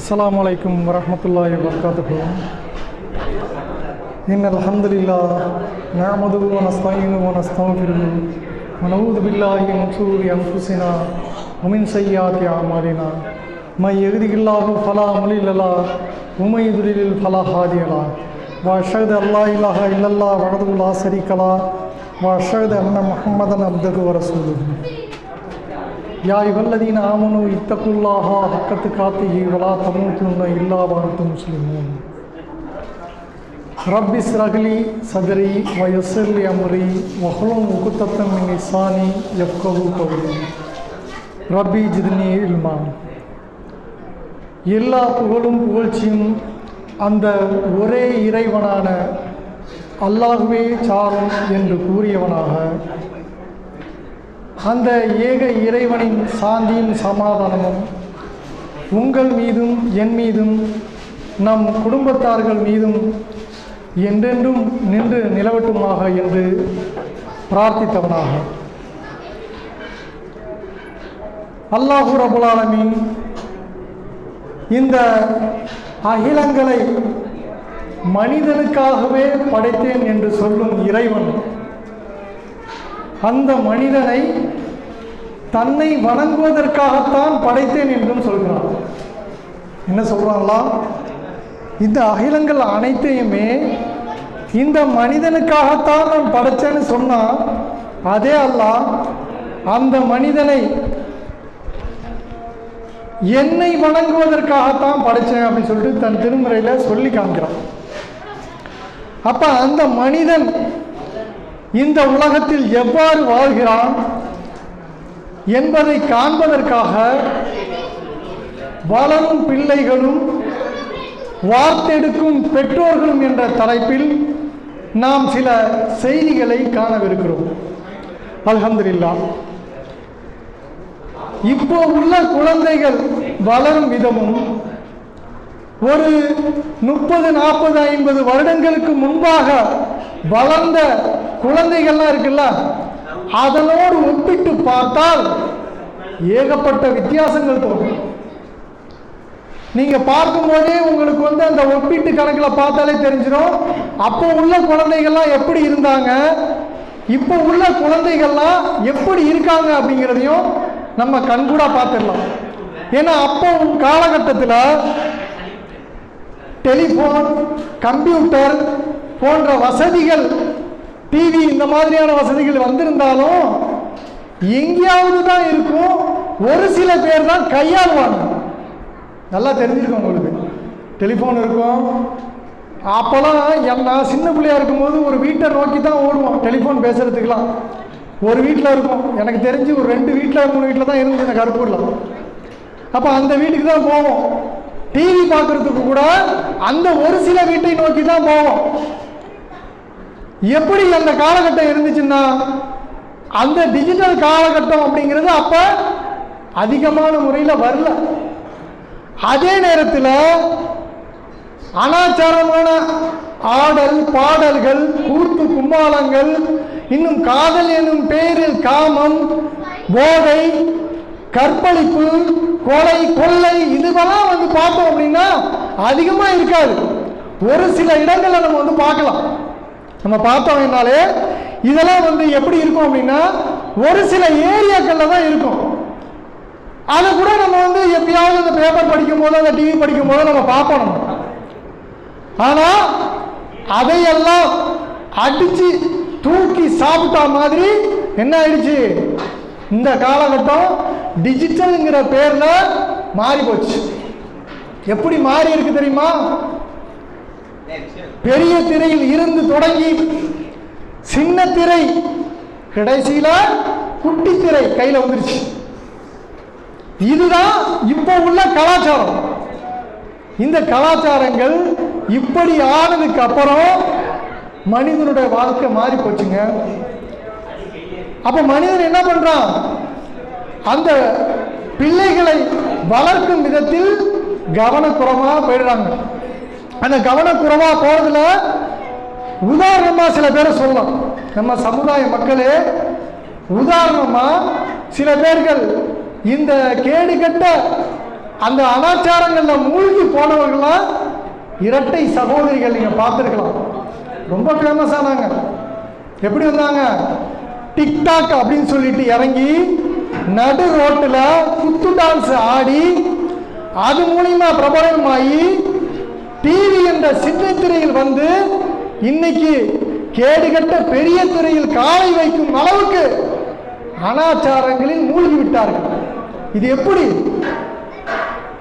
السلام عليكم ورحمة الله وبركاته. إن الحمد لله نعمده ونستعينه ونستغفره ونعوذ بالله من شرور أنفسنا ومن سيئات أعمالنا من يهده الله فلا مضل له ومن يضلل فلا هادي له وأشهد أن لا إله إلا الله وحده لا شريك له وأشهد أن محمدا عبده ورسوله. يا أيها الذين آمنوا اتقوا الله حق تقاته ولا تموتن إلا وأنتم مسلمون. رب اشرح لي صدري ويسر لي أمري واحلل عقدة من لساني يفقهوا قولي. ربي زدني علما. எல்லா புகழும் புகழ்ச்சியும் அந்த ஒரே இறைவனான அல்லாஹ்வே சாரும் என்று கூறியவனாக அந்த ஏக இறைவனின் சாந்தியும் சமாதானமும் உங்கள் மீதும் என் மீதும் நம் குடும்பத்தார்கள் மீதும் என்றென்றும் நின்று நிலவட்டுமாக என்று பிரார்த்தித்தவனாக அல்லாஹு ரப்புல் ஆலமீன் இந்த அகிலங்களை மனிதனுக்காகவே படைத்தேன் என்று சொல்லும் இறைவன் அந்த மனிதனை தன்னை வணங்குவதற்காகத்தான் படைத்தேன் என்றும் சொல்கிறான். என்ன சொல்றாங்களா? இந்த அகிலங்கள் அனைத்தையுமே இந்த மனிதனுக்காகத்தான் நான் படைச்சேன்னு சொன்னா, அதே அல்லாஹ் அந்த மனிதனை என்னை வணங்குவதற்காகத்தான் படைச்சேன் அப்படின்னு சொல்லிட்டு தன் திருமுறையில சொல்லி காமிக்கிறான். அப்ப அந்த மனிதன் இந்த உலகத்தில் எவ்வாறு வாழ்கிறான் என்பதை காண்பதற்காக வளரும் பிள்ளைகளும் வார்த்தெடுக்கும் பெற்றோர்களும் என்ற தலைப்பில் நாம் சில செய்திகளை காணவிருக்கிறோம். அல்ஹம்துலில்லாஹ். இப்போ உள்ள குழந்தைகள் வளரும் விதமும் ஒரு 30, 40, 50 வருடங்களுக்கு முன்பாக வளர்ந்த குழந்தைகள்லாம் இருக்குல்ல, அதனோடு ஒப்பிட்டு பார்த்தால் ஏகப்பட்ட வித்தியாசங்கள் தோணும். நீங்க பார்க்கும்போதே உங்களுக்கு அந்த ஒப்பீட்டு கணக்கில் பார்த்தாலே தெரிஞ்சிடும் அப்போ உள்ள குழந்தைகள்லாம் எப்படி இருந்தாங்க, இப்போ உள்ள குழந்தைகள்லாம் எப்படி இருக்காங்க அப்படிங்கிறதையும் நம்ம கண்கூடா பார்த்துடலாம். ஏன்னா அப்போ காலகட்டத்தில் டெலிஃபோன், கம்ப்யூட்டர் போன்ற வசதிகள், டிவி இந்த மாதிரியான வசதிகள் வந்திருந்தாலும் எங்கேயாவது தான் இருக்கும். ஒரு சில பேர் தான் கையாளுவாங்க. நல்லா தெரிஞ்சிருக்கும் உங்களுக்கு. டெலிஃபோன் இருக்கும். அப்போல்லாம் நான் சின்ன பிள்ளையா இருக்கும்போது ஒரு வீட்டை நோக்கி தான் ஓடுவோம் டெலிஃபோன் பேசுறதுக்கெல்லாம். ஒரு வீட்டில் இருக்கும், எனக்கு தெரிஞ்சு ஒரு 2 வீட்டில் 3 வீட்டில் தான் இருந்துச்சு இந்த கருப்பூரில். அப்போ அந்த வீட்டுக்கு தான் போவோம். டிவி பார்க்கறதுக்கு கூட அந்த ஒரு சில வீட்டை நோக்கி தான் போவோம். எப்படி அந்த காலகட்டம் இருந்துச்சுன்னா, அந்த டிஜிட்டல் காலகட்டம் அப்படிங்கிறது அப்ப அதிகமான முறையில் வரல. அதே நேரத்தில் அனாச்சாரமான ஆடல் பாடல்கள், கூத்து கும்மாளங்கள், இன்னும் காதல் என்னும் பெயரில் காமம், போதை, கற்பழிப்பு, கொலை, கொள்ளை இதுவெல்லாம் பார்த்தோம் அப்படின்னா அதிகமா இருக்காது. ஒரு சில இடங்கள்ல நம்ம பார்க்கலாம். நம்ம பார்த்தோம் என்னாலே இதெல்லாம் எப்படி இருக்கும் அப்படின்னா ஒரு சில ஏரியாக்கள்ல தான் இருக்கும். அதை கூட நம்ம எப்பயாவது அந்த பேப்பர் படிக்கும் போது, அந்த டிவி படிக்கும் போது நம்ம பார்ப்போம். ஆனா அதையெல்லாம் அடிச்சு தூக்கி சாப்பிட்டா மாதிரி என்ன ஆயிடுச்சு, இந்த காலகட்டம் டிஜிட்டல்ங்கிற பேர்ல மாறி போச்சு. எப்படி மாறி இருக்கு தெரியுமா? பெரிய திரையில் இருந்து தொடங்கி சின்ன திரை, கடைசியில குட்டி திரை கையில வந்துருச்சு. இதுதான் இப்போ உள்ள கலாச்சாரம். இந்த கலாச்சாரங்கள் இப்படி ஆனதுக்கு அப்புறம் மனிதனுடைய வாழ்க்கை மாறி போச்சுங்க. அப்ப மனிதன் என்ன பண்றான், அந்த பிள்ளைகளை வளர்க்கும் விதத்தில் கவனக்குறைவா போயிடுறாங்க. அந்த கவனக்குறைவா போறதுல உதாரணமா சில பேரை சொல்லலாம். நம்ம சமுதாய மக்களே உதாரணமா சில பேர்கள் இந்த கேடுகட்ட அந்த அனாச்சாரங்கள்ல மூழ்கி போனவர்களாம் இரட்டை சகோதரிகள். நீங்க பார்த்துருக்கலாம், ரொம்ப ஃபேமஸ் ஆனாங்க. எப்படி வந்தாங்க? டிக்டாக் அப்படின்னு சொல்லிட்டு இறங்கி நடு ரோட்டில் குத்து டான்ஸ் ஆடி அது மூலியமா பிரபலமாகி டிவி என்ற சின்ன திரையில் வந்து இன்னைக்கு கேடுகட்ட பெரிய திரையில் காலை வைக்கும் அளவுக்கு அனாச்சாரங்களில் மூழ்கி விட்டார்கள். இது எப்படி?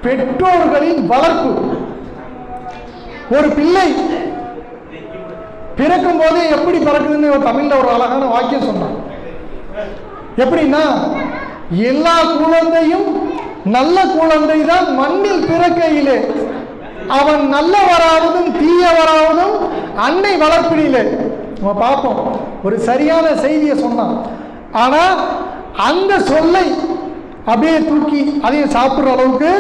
பெற்றோர்களின் வளர்ப்பு. ஒரு பிள்ளை பிறக்கும் போதே எப்படி பிறக்குதுன்னு தமிழ்ல ஒரு அழகான வாக்கியம் சொன்னான். எப்படின்னா, எல்லா குழந்தையும் நல்ல குழந்தை தான் மண்ணில் பிறக்கையிலே, அவன் நல்லவராவதும் தீயவராவதும் அன்னை வளர்ப்பினிலே. நம்ம பார்ப்போம், ஒரு சரியான செய்தியை சொன்னான். ஆனா அந்த சொல்லை அப்படியே தூக்கி அதையும் சாப்பிடுற அளவுக்கு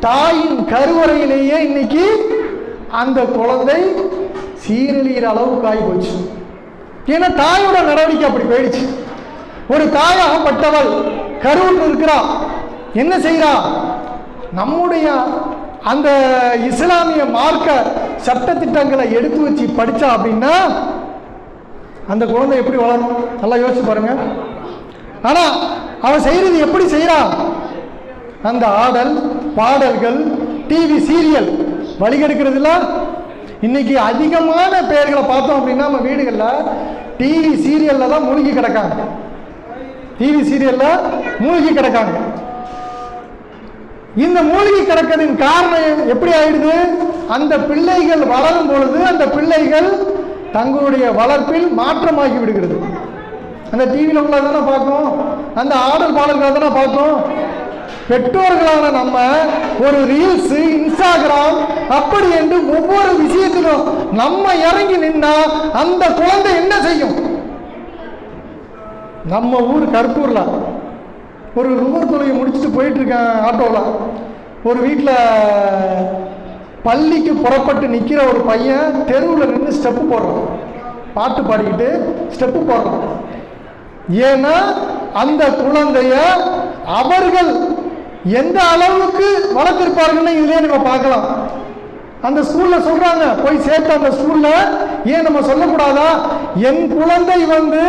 தாயின் கருவறையிலேயே இன்னைக்கு அந்த குழந்தை சீரழிகிற அளவுக்கு ஆகி போச்சு. ஏன்னா தாயோட நடவடிக்கை அப்படி போயிடுச்சு. ஒரு தாயாகப்பட்டவள் கருவுற்று இருக்கிறா, என்ன செய்யறா? நம்முடைய அந்த இஸ்லாமிய மார்க்க சட்ட திட்டங்களை எடுத்து வச்சு படிச்சா அப்படின்னா அந்த குழந்தை எப்படி வளரும்? நல்லா யோசிச்சு பாருங்க. ஆனா அவன் செய்யறது எப்படி செய்யறா? அந்த ஆடல் பாடல்கள், டிவி சீரியல் வழிகெடுக்கிறதுல இன்னைக்கு அதிகமான பெயர்களை பார்த்தோம் அப்படின்னா நம்ம வீடுகளில் டிவி சீரியல்ல தான் மூழ்கி கிடக்காங்க. டிவி சீரியல்ல மூழ்கி கிடக்காங்க. இந்த மூழ்கி கிடக்கிறதின் காரணம் எப்படி ஆயிடுது? அந்த பிள்ளைகள் வளரும் பொழுது அந்த பிள்ளைகள் தங்களுடைய வளர்ப்பில் மாற்றமாகி விடுகிறது. அந்த டிவியில் உள்ள தானே பார்க்கும், அந்த ஆடல் பாடல்களை தானே பார்க்கும். பெற்றோர்களான நம்ம ஒரு ரீல்ஸ், இன்ஸ்டாகிராம் அப்படி என்று ஒவ்வொரு விஷயத்திலும் நம்ம இறங்கி நின்னா அந்த குழந்தை என்ன செய்யும்? நம்ம ஊர் கருப்பூர்ல ஒரு ருமர் தொழிலை முடிச்சுட்டு போயிட்டு இருக்கேன் ஆட்டோவில். ஒரு வீட்டில் பள்ளிக்கு புறப்பட்டு நிற்கிற ஒரு பையன் தெருவில் நின்று ஸ்டெப்பு போடுறான், பாட்டு பாடிக்கிட்டு ஸ்டெப்பு போடுறான். ஏன்னா அந்த குழந்தைய அவர்கள் எந்த அளவுக்கு வளர்த்திருப்பார்கள்னு இதுலயே நம்ம பார்க்கலாம். அந்த ஸ்கூல்ல சொல்றாங்க, போய் சேர்த்த அந்த ஸ்கூல்ல ஏன் நம்ம சொல்லக்கூடாதா? என் குழந்தை வந்து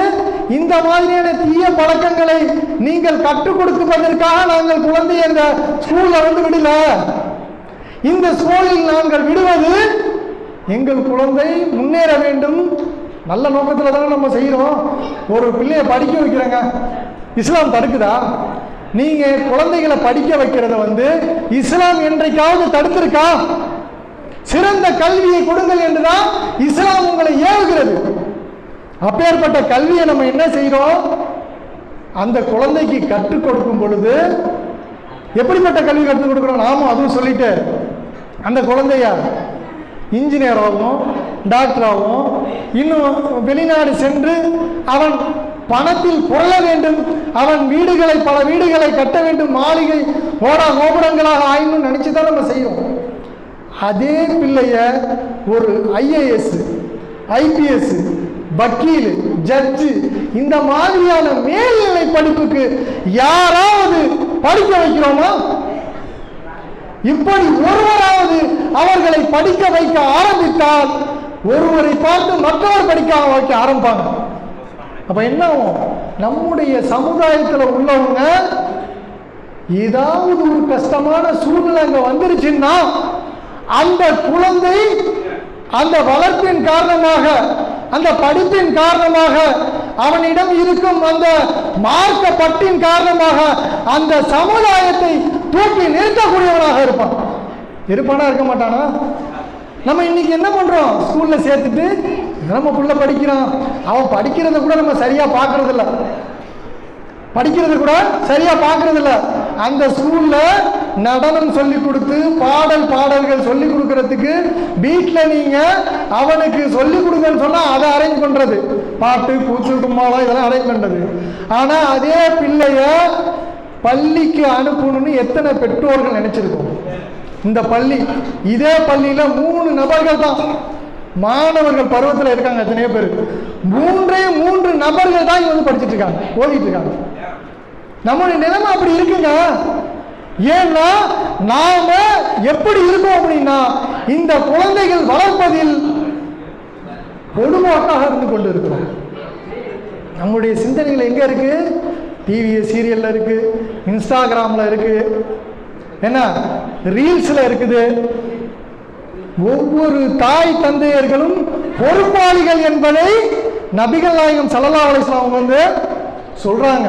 இந்த மாதிரியான தீய பழக்கங்களை நீங்கள் கற்றுக் கொடுப்பதற்காக நாங்கள் குழந்தையை இந்த ஸ்கூல்ல வந்து விடல. இந்த ஸ்கூலில் நாங்கள் விடுவது எங்கள் குழந்தை முன்னேற வேண்டும், நல்ல நோக்கத்தில் தானே நம்ம செய்யறோம். ஒரு பிள்ளைய படிக்க வைக்கிறேங்க, இஸ்லாம் தடுக்குதா? நீங்க குழந்தைகளை படிக்க வைக்கிறத வந்து இஸ்லாம் என்றைக்காவது தடுத்திருக்கா? சிறந்த கல்வியை கொடுங்கள் என்றுதான் இஸ்லாம் உங்களை ஏவுகிறது. அப்பேற்பட்ட கல்வியை நம்ம என்ன செய்யறோம்? அந்த குழந்தைக்கு கற்றுக் கொடுக்கும் பொழுது எப்படிப்பட்ட கல்வி கற்றுக் கொடுக்கிறோம்? நாமும் அதுவும் சொல்லிட்டு அந்த குழந்தைய இன்ஜினியராகவும் டாக்டராகவும் இன்னும் வெளிநாடு சென்று அவன் பணத்தில் புரள வேண்டும், அவன் வீடுகளை பல வீடுகளை கட்ட வேண்டும், மாளிகை ஓடா கோபுரங்களாக ஆயினும் நினைச்சுதான் நம்ம செய்யறோம். அதே பிள்ளைய ஒரு IAS, IPS, வக்கீல், ஜட்ஜு இந்த மாதிரியான மேல்நிலை படிப்புக்கு யாராவது படிக்க வைக்கிறோமா? இப்படி ஒருவராவது அவர்களை படிக்க வைக்க ஆரம்பித்தால் ஒருவரை பார்த்து மற்றவர் படிக்க வைக்க ஆரம்பிப்பாங்க. அப்ப என்ன ஆகும்? நம்முடைய சமுதாயத்தில் உள்ளவங்க ஏதாவது ஒரு கஷ்டமான சூழ்நிலை அங்க வந்துருச்சுன்னா அந்த குழந்தை அந்த வளர்ப்பின் காரணமாக, அந்த படிப்பின் காரணமாக, அவனிடம் இருக்கும் அந்த மார்க்க பட்டின் காரணமாக அந்த சமுதாயத்தை தூக்கி நிறுத்தக்கூடியவனாக இருப்பான். இருப்பானா? இருக்க மாட்டானா? நம்ம இன்னைக்கு என்ன பண்றோம்? ஸ்கூல்ல சேர்த்துட்டு நம்ம புள்ள படிக்கிறான், அவன் படிக்கிறத கூட நம்ம சரியா பார்க்கறது இல்ல, படிக்கிறது கூட சரியா பார்க்கறது இல்ல. அந்த ஸ்கூல்ல நடனம் சொல்லி கொடுத்து பாடல்கள் சொல்லி கொடுக்கறதுக்கு வீட்டுல நீங்க அவனுக்கு சொல்லி கொடுங்கன்னு சொன்னா அதை அரேஞ்ச் பண்றது, பாட்டு கூச்சு கும்மாளம் இதெல்லாம் அரேஞ்ச் பண்றது. ஆனா அதே பிள்ளைய பள்ளிக்கு அனுப்பணும்னு எத்தனை பெற்றோர்கள் நினைச்சிருக்கோம்? இந்த பள்ளி, இதே பள்ளியில 3 நபர்கள் தான் மாணவர்கள் பருவத்தில் இருக்காங்க. எத்தனையோ பேர் 3 நபர்கள் தான் இங்க வந்து படிச்சுட்டு இருக்காங்க, ஓதிட்டு இருக்காங்க. நம்மளுடைய நிலைமை அப்படி இருக்குங்க. ஏன்னா நாம எப்படி இருக்கோம் அப்படின்னா இந்த குழந்தைகள் வளர்ப்பதில் பொதுவாக்காக இருந்து கொண்டு இருக்கிறோம். நம்முடைய சிந்தனைகள் எங்க இருக்கு? டிவி சீரியல்ல இருக்கு, இன்ஸ்டாகிராம்ல இருக்கு, என்ன ரீல்ஸ்ல இருக்குது. ஒவ்வொரு தாய் தந்தையர்களும் பொறுப்பாளிகள் என்பதை நபிகள் நாயகம் ஸல்லல்லாஹு அலைஹி வஸல்லம் வந்து சொல்றாங்க.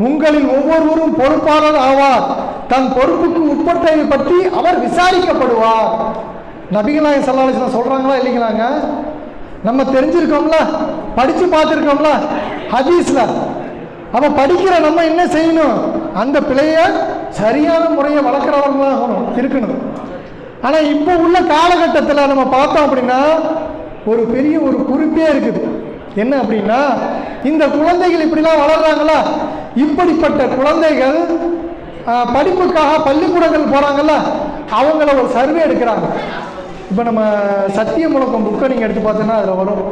உங்களில் ஒவ்வொருவரும் பொறுப்பாளர் ஆவார், தன் பொறுப்புக்கு உட்பட்டதை பற்றி அவர் விசாரிக்கப்படுவார். நபிகள் நாயகம் ஸல்லல்லாஹு அலைஹி வஸல்லம் சொல்றாங்களா இல்லைங்களாங்க? நம்ம தெரிஞ்சிருக்கோம்ல, படிச்சு பார்த்துருக்கோம்ல ஹதீஸ்ல. அப்ப படிக்கிற நம்ம என்ன செய்யணும்? அந்த பிள்ளைய சரியான முறையை வளர்க்குறவர்களாக இருக்கணும். ஆனா இப்போ உள்ள காலகட்டத்தில் நம்ம பார்த்தோம் அப்படின்னா ஒரு பெரிய ஒரு குறிப்பே இருக்குது. என்ன அப்படின்னா, இந்த குழந்தைகள் இப்படிலாம் வளர்றாங்களா, இப்படிப்பட்ட குழந்தைகள் படிப்புக்காக பள்ளிக்கூடங்கள் போறாங்கல்ல, அவங்கள ஒரு சர்வே எடுக்கிறாங்க. இப்போ நம்ம சத்திய முழக்கம் புக்கை நீங்கள் எடுத்து பார்த்தோன்னா அதில் வரும்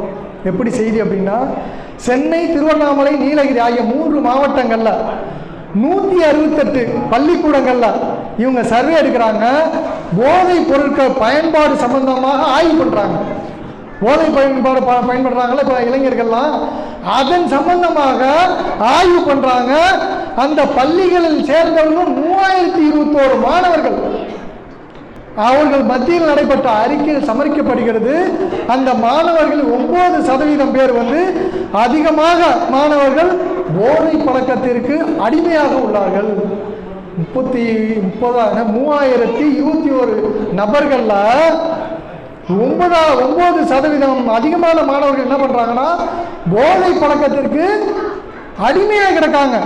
எப்படி செய்தி அப்படின்னா, சென்னை, திருவண்ணாமலை, நீலகிரி ஆகிய 3 மாவட்டங்களில் 168 பள்ளிக்கூடங்களில் இவங்க சர்வே எடுக்கிறாங்க. போதைப் பொருட்கள் பயன்பாடு சம்பந்தமாக ஆய்வு பண்ணுறாங்க. போதை பயன்படுறாங்களா இப்போ இளைஞர்கள்லாம், அதன் சம்பந்தமாக ஆய்வு பண்ணுறாங்க. அந்த பள்ளிகளில் சேர்ந்தவங்க 3021 மாணவர்கள். அவர்கள் மத்தியில் நடைபெற்ற அறிக்கையில் சமர்ப்பிக்கப்படுகிறது. அந்த மாணவர்கள் 9% பேர் வந்து அதிகமாக மாணவர்கள் போதை பழக்கத்திற்கு அடிமையாக உள்ளார்கள். 3021 நபர்கள்ல 9% அதிகமான மாணவர்கள் என்ன பண்றாங்கன்னா போதை பழக்கத்திற்கு அடிமையாக கிடக்காங்க.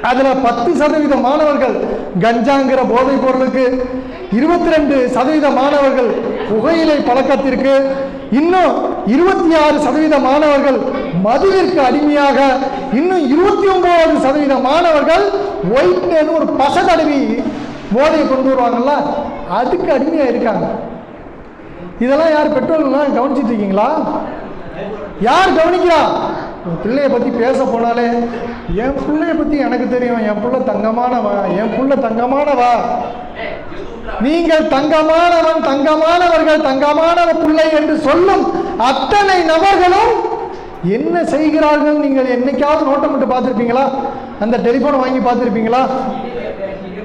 அதுல 10% மாணவர்கள் கஞ்சாங்கிற போதைப் பொருளுக்கு, 22% மாணவர்கள் புகையிலை பழக்கத்திற்கு, இன்னும் 26% மாணவர்கள் மதுவிற்கு அடிமையாக, இன்னும் 29% மாணவர்கள் ஒயிட்னு ஒரு பச தடவி போதையை கொண்டு வருவாங்கல்ல, அதுக்கு அடிமையா இருக்காங்க. இதெல்லாம் யார் பெற்றோர்கள்லாம் கவனிச்சிட்டு இருக்கீங்களா? யார் கவனிக்கிறா? பிள்ளைய பற்றி பேச போனாலே, என் பிள்ளைய பற்றி எனக்கு தெரியும், என் பிள்ளை தங்கமானவா, என் பிள்ளை தங்கமானவா. நீங்கள் தங்கமானவன், தங்கமானவர்கள், தங்கமானவ பிள்ளை என்று சொல்லும் அத்தனை நபர்களும் என்ன செய்கிறார்கள் நீங்கள் என்னைக்காவது நோட்டமிட்டு பார்த்துருப்பீங்களா? அந்த டெலிஃபோனை வாங்கி பார்த்துருப்பீங்களா?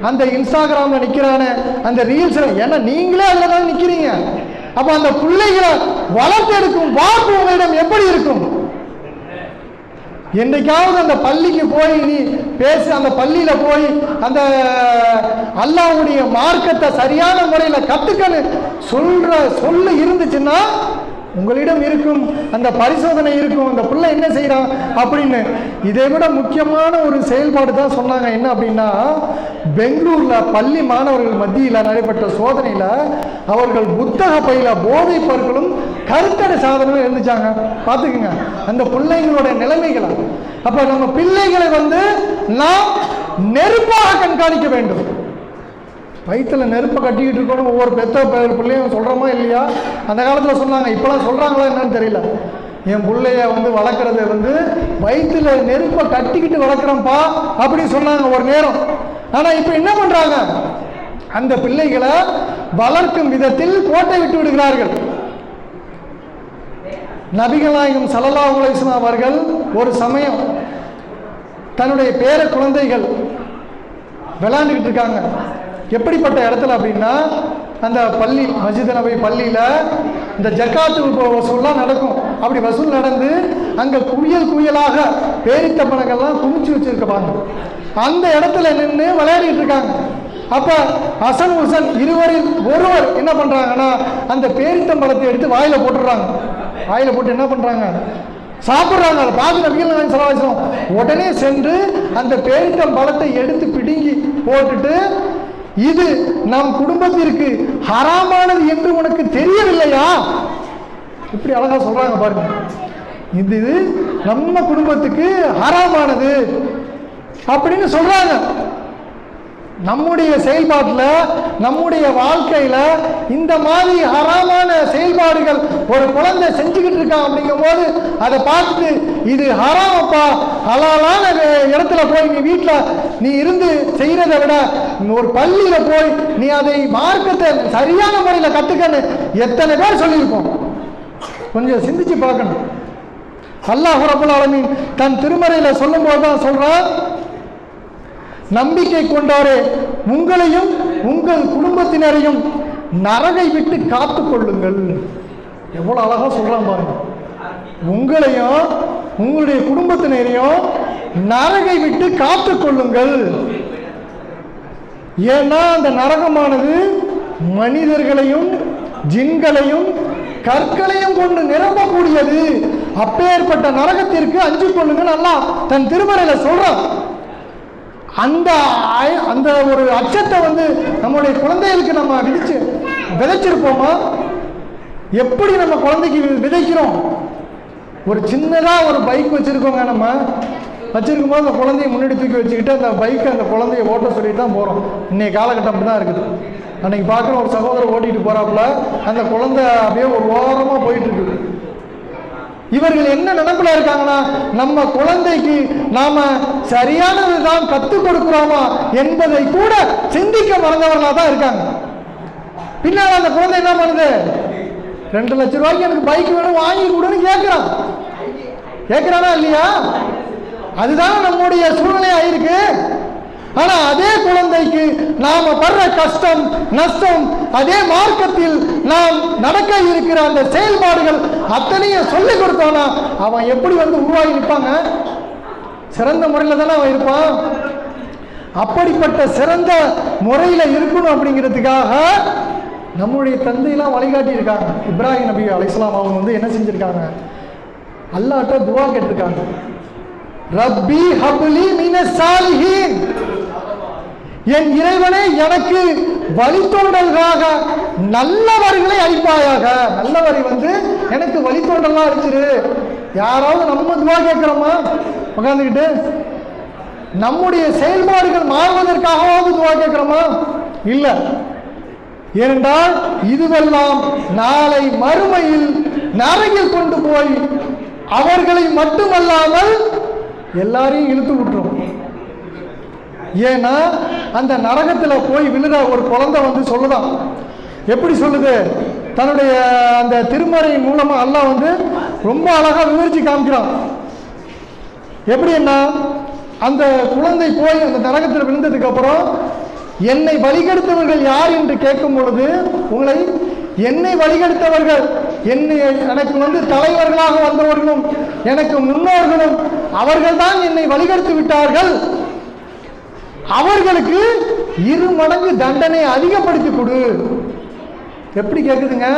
அந்த இன்ஸ்டாகிராமில் நிற்கிறான அந்த ரீல்ஸில், ஏன்னா நீங்களே அதில் தான் நிற்கிறீங்க. அப்போ அந்த பிள்ளைகளை வளர்த்தெடுக்கும் வாய்ப்பு உங்களிடம் எப்படி இருக்கும்? என்னைக்காவது அந்த பள்ளிக்கு போய் நீ பேசி, அந்த பள்ளியில போய் அந்த அல்லாஹ்வுடைய மார்க்கத்தை சரியான முறையில் கத்துக்கன்னு சொல்ல இருந்துச்சுன்னா உங்களிடம் இருக்கும் அந்த பரிசோதனை இருக்கும், அந்த பிள்ளை என்ன செய்யறான் அப்படின்னு. இதை விட முக்கியமான ஒரு செயல்பாடு தான் சொன்னாங்க. என்ன அப்படின்னா, பெங்களூர்ல பள்ளி மாணவர்கள் மத்தியில் நடைபெற்ற சோதனையில அவர்கள் புத்தக பையில போதை பொருட்களும் கருத்தடை சாதனமும் இருந்துச்சாங்க. பார்த்துக்குங்க அந்த பிள்ளைங்களோட நிலைமைகளை. அப்ப நம்ம பிள்ளைகளை வந்து நாம் நெருப்பாக கண்காணிக்க வேண்டும். வயிற்றுல நெருப்பை கட்டிக்கிட்டு இருக்கணும் ஒவ்வொரு பெத்த பிள்ளையும் சொல்கிறோமா இல்லையா? அந்த காலத்தில் சொன்னாங்க, இப்போலாம் சொல்கிறாங்களா என்னன்னு தெரியல. என் பிள்ளைய வந்து வளர்க்குறத வந்து வயிற்றுல நெருப்பை கட்டிக்கிட்டு வளர்க்குறோம்ப்பா அப்படின்னு சொன்னாங்க ஒரு நேரம். ஆனால் இப்போ என்ன பண்ணுறாங்க? அந்த பிள்ளைகளை வளர்க்கும் விதத்தில் கோட்டை விட்டு விடுகிறார்கள். நபிகள் நாயகம் ஸல்லல்லாஹு அலைஹி வஸல்லம் அவர்கள் ஒரு சமயம் தன்னுடைய பேர குழந்தைகள் விளையாண்டுக்கிட்டு இருக்காங்க. எப்படிப்பட்ட இடத்துல அப்படின்னா, அந்த பள்ளி மஸ்ஜித் நபவி பள்ளியில் இந்த ஜக்காத்து வசூல்லாம் நடக்கும். அப்படி வசூல் நடந்து அங்கே குவியல் குவியலாக பேரித்த பணங்கள்லாம் குமிச்சு வச்சிருப்பாங்க. அந்த இடத்துல நின்று விளையாடிட்டு இருக்காங்க. அப்போ ஹசன் ஹுசன் இருவரில் ஒருவர் என்ன பண்ணுறாங்கன்னா, அந்த பேரித்தம்பழத்தை எடுத்து வாயில் போட்டுடுறாங்க. வாயில் போட்டு என்ன பண்ணுறாங்க? சாப்பிட்றாங்க. அதை பார்த்து நபிகள் நாயகம் ஸல்லல்லாஹு அலைஹி வஸல்லம் உடனே சென்று அந்த பேரித்தம்பழத்தை எடுத்து பிடுங்கி போட்டுட்டு, இது நம் குடும்பத்திற்கு ஹராமானது என்று உனக்கு தெரியவில்லையா? இப்படி அழகா சொல்றாங்க பாருங்க. இது நம்ம குடும்பத்துக்கு ஹராமானது அப்படின்னு சொல்றாங்க. நம்முடைய செயல்பாட்டில், நம்முடைய வாழ்க்கையில் இந்த மாதிரி ஹராமான செயல்பாடுகள் ஒரு குழந்தை செஞ்சுக்கிட்டு இருக்கான் அப்படிங்கும் போது அதை பார்த்துட்டு இது ஹராமப்பா, ஹலாலான இடத்துல போய் நீ வீட்டில் நீ இருந்து செய்கிறத விட ஒரு பள்ளியில் போய் நீ அதை மார்க்கத்தை சரியான முறையில் கற்றுக்கன்னு எத்தனை பேர் சொல்லியிருப்போம். கொஞ்சம் சிந்திச்சு பார்க்கணும். அல்லாஹ் ரப்பல் ஆலமீன் தன் திருமறையில் சொல்லும் போது தான் சொல்றான், நம்பிக்கை கொண்டோரே உங்களையும் உங்கள் குடும்பத்தினரையும் நரகை விட்டு காத்து கொள்ளுங்கள். எவ்வளவு அழகா சொல்றான் பாருங்க. உங்களையும் உங்களுடைய குடும்பத்தினரையும் நரகை விட்டு காத்து கொள்ளுங்கள். ஏன்னா அந்த நரகமானது மனிதர்களையும் ஜின்களையும் கற்களையும் கொண்டு நிரம்பக்கூடியது. அப்பேற்பட்ட நரகத்திற்கு அஞ்சு கொள்ளுங்கள் அல்லாஹ் தன் திருமறையில சொல்றான். அந்த அந்த ஒரு அச்சத்தை நம்முடைய குழந்தைகளுக்கு நம்ம விதைச்சிருப்போமா? எப்படி நம்ம குழந்தைக்கு விதைக்கிறோம்? ஒரு சின்னதாக ஒரு பைக் வச்சுருக்கோங்க. நம்ம வச்சுருக்கும் போது அந்த குழந்தைய முன்னாடி தூக்கி வச்சுக்கிட்டு அந்த பைக்கை அந்த குழந்தைய ஓட்ட சொல்லிட்டு தான் போகிறோம். இன்றைய காலகட்டம் அப்படி தான் இருக்குது. அன்றைக்கி பார்க்குற ஒரு சகோதரர் ஓட்டிகிட்டு போகிறாப்புல அந்த குழந்தை அப்படியே ஒரு ஓரமாக போயிட்டுருக்கு. இவர்கள் என்ன நினைப்புல இருக்காங்கன்னா, நம்ம குழந்தைக்கு நாம சரியானதுதான் கற்றுக் கொடுக்கிறோமா என்பதை கூட சிந்திக்க மறந்தவர்களா தான் இருக்காங்க. பின்னால் அந்த குழந்தை என்ன பண்ணுது? 2 லட்சம் ரூபாய்க்கு எனக்கு பைக் வேணும் வாங்கி கொடுன்னு கேட்கிறானா இல்லையா? அதுதான் நம்முடைய சூழ்நிலை ஆயிருக்கு. ஆனா அதே குழந்தைக்கு நாம படுற கஷ்டம் நஷ்டம், அதே மார்க்கத்தில் நாம் நடக்க இருக்கிற அந்த செயல்பாடுகள் அத்தனையும் சொல்லிக் கொடுத்தோம்னா அவன் எப்படி உருவாகி நிற்பாங்க? சிறந்த முறையில் தானே அவன் இருப்பான். அப்படிப்பட்ட சிறந்த முறையில் இருக்கணும் அப்படிங்கிறதுக்காக நம்முடைய தந்தையெல்லாம் வழிகாட்டி இருக்காங்க. இப்ராஹிம் நபி அலைஹிஸ்ஸலாம் அவங்க என்ன செஞ்சிருக்காங்க? அல்லாஹ்ட்ட துவா கேட்டிருக்காங்க, ரப்பி ஹப்லி மினஸ் சாலிஹீன், என் இறைவனே எனக்கு வழித்தோன்றல்களாக நல்லவர்களை அளிப்பாயாக. நல்லவரை எனக்கு வழித்தோன்றலாம் அளிச்சிரு. யாராவது நம்ம துவா கேட்கிறோமா உட்காந்துக்கிட்டு? நம்முடைய செயல்பாடுகள் மாறுவதற்காகவாவது துவா கேட்கிறோமா? இல்லை. ஏனென்றால் இதுவெல்லாம் நாளை மறுமையில் நரகில் கொண்டு போய் அவர்களை மட்டுமல்லாமல் எல்லாரையும் இழுத்து விட்டுரும். ஏன்னா அந்த நரகத்தில் போய் விழுற ஒரு குழந்தை சொல்லுதான். எப்படி சொல்லுது? தன்னுடைய அந்த திருமறை மூலமா அல்லாஹ் ரொம்ப அழகா விவரிச்சு காமிக்கிறான். எப்படின்னா அந்த குழந்தை போய் அந்த நரகத்தில் விழுந்ததுக்கு அப்புறம் என்னை வழிகெடுத்தவர்கள் யார் என்று கேட்கும் பொழுது, உங்களை என்னை வழிகெடுத்தவர்கள் எனக்கு தலைவர்களாக வந்தவர்களும் எனக்கு முன்னோர்களும் அவர்கள் தான் என்னை வழிகெடுத்து விட்டார்கள், அவர்களுக்கு 2 மடங்கு தண்டனை அதிகப்படுத்தி கொடு. எப்படி கேட்குதுங்க?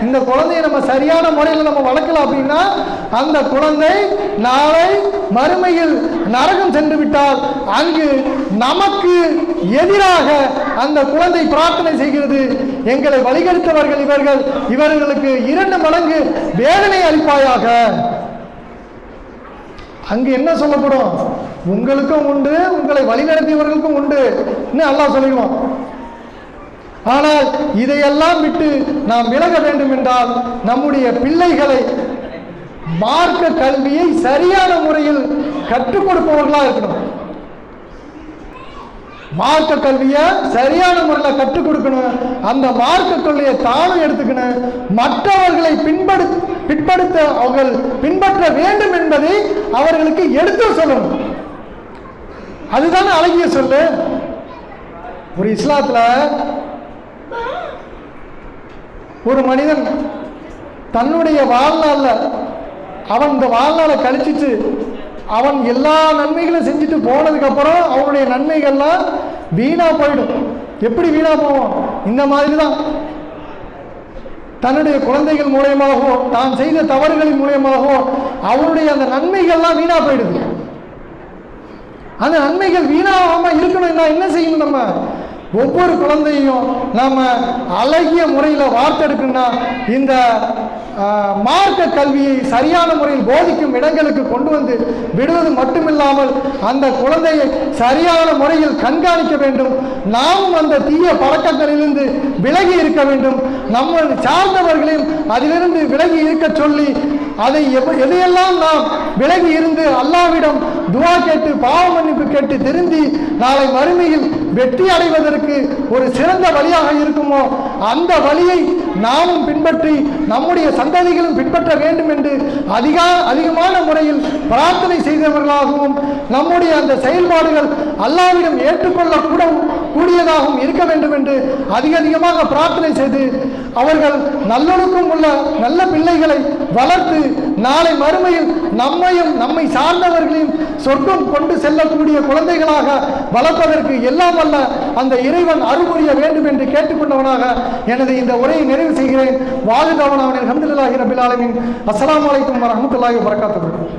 இந்த குழந்தைய நம்ம சரியான முறையில் நம்ம வளர்க்கலாம் அப்படின்னா அந்த குழந்தை நாளை மறுமையில் நரகம் சென்று விட்டால் அங்கு நமக்கு எதிராக அந்த குழந்தை பிரார்த்தனை செய்கிறது, எங்களை வழிகெடுத்தவர்கள் இவர்களுக்கு 2 மடங்கு வேதனை அளிப்பாயாக. அங்கு என்ன சொல்லப்படும்? உங்களுக்கும் உண்டு, உங்களை வழிநடத்தியவர்களுக்கும் உண்டு அல்லாஹ் சொல்லிடுவான். ஆனால் இதையெல்லாம் விட்டு நாம் விலக வேண்டும் என்றால் நம்முடைய பிள்ளைகளை மார்க்க கல்வியை சரியான முறையில் கற்றுக் கொடுப்பவர்களா இருக்கணும். மார்க்க கல்வியை சரியான முறையில் கற்றுக் கொடுக்கணும். அந்த மார்க்க கொள்கையை தானும் எடுத்துக்கணும். மற்றவர்களை பின்படுத்த அவர்கள் பின்பற்ற வேண்டும் என்பதை அவர்களுக்கு எடுத்து சொல்லணும். அதுதானே அழகிய சொல்லு. ஒரு இஸ்லாத்துல ஒரு மனிதன் தன்னுடைய வாழ்நாளில் அவன் இந்த வாழ்நாளை கழிச்சிட்டு அவன் எல்லா நன்மைகளும் செஞ்சுட்டு போனதுக்கு அப்புறம் அவனுடைய நன்மைகள்லாம் வீணா போயிடும். எப்படி வீணா போவோம்? இந்த மாதிரி தான் தன்னுடைய குழந்தைகள் மூலயமாகவோ தான் செய்த தவறுகளின் மூலயமாகவோ அவனுடைய அந்த நன்மைகள்லாம் வீணா போயிடுது. அந்த நன்மைகள் வீணாகாம இருக்கணும்னா என்ன செய்யணும்? நம்ம ஒவ்வொரு குழந்தையும் நாம அழகிய முறையில் வார்த்தெடுக்கணும்னா இந்த மார்க்க கல்வியை சரியான முறையில் போதிக்கும் இடங்களுக்கு கொண்டு வந்து விடுவது மட்டுமில்லாமல் அந்த குழந்தையை சரியான முறையில் கண்காணிக்க வேண்டும். நாமும் அந்த தீய பழக்கங்களிலிருந்து விலகி இருக்க வேண்டும். நம்ம சார்ந்தவர்களையும் அதிலிருந்து விலகி இருக்க சொல்லி அதை எதையெல்லாம் நாம் விலகி இருந்து அல்லாஹ்விடம் துஆ கேட்டு பாவ மன்னிப்பு கேட்டு திருந்தி நாளை மறுமையில் வெற்றி அடைவதற்கு ஒரு சிறந்த வழியாக இருக்குமோ அந்த வழியை நாமும் பின்பற்றி நம்முடைய சந்ததிகளும் பின்பற்ற வேண்டும் என்று அதிகமான முறையில் பிரார்த்தனை செய்தவர்களாகவும் நம்முடைய அந்த செயல்பாடுகள் அல்லாஹ்விடம் ஏற்றுக்கொள்ள கூடியதாகவும் இருக்க வேண்டும் என்று அதிகமாக பிரார்த்தனை செய்து அவர்கள் நல்லொழுக்கம் உள்ள நல்ல பிள்ளைகளை வளர்த்து நாளை மறுமையில் நம்மையும் நம்மை சார்ந்தவர்களையும் சொர்க்கம் கொண்டு செல்லக்கூடிய குழந்தைகளாக வளர்ப்பதற்கு எல்லாம் வல்ல அந்த இறைவன் அருள் புரிய வேண்டும் என்று கேட்டுக்கொண்டவனாக எனது இந்த உரையை நிறைவு செய்கிறேன். வாழ்க அவன் அல்ஹம்துலில்லாஹி ரப்பில் ஆலமீன். அஸ்ஸலாமு அலைக்கும் வரஹ்மத்துல்லாஹி வபரகாத்துஹு.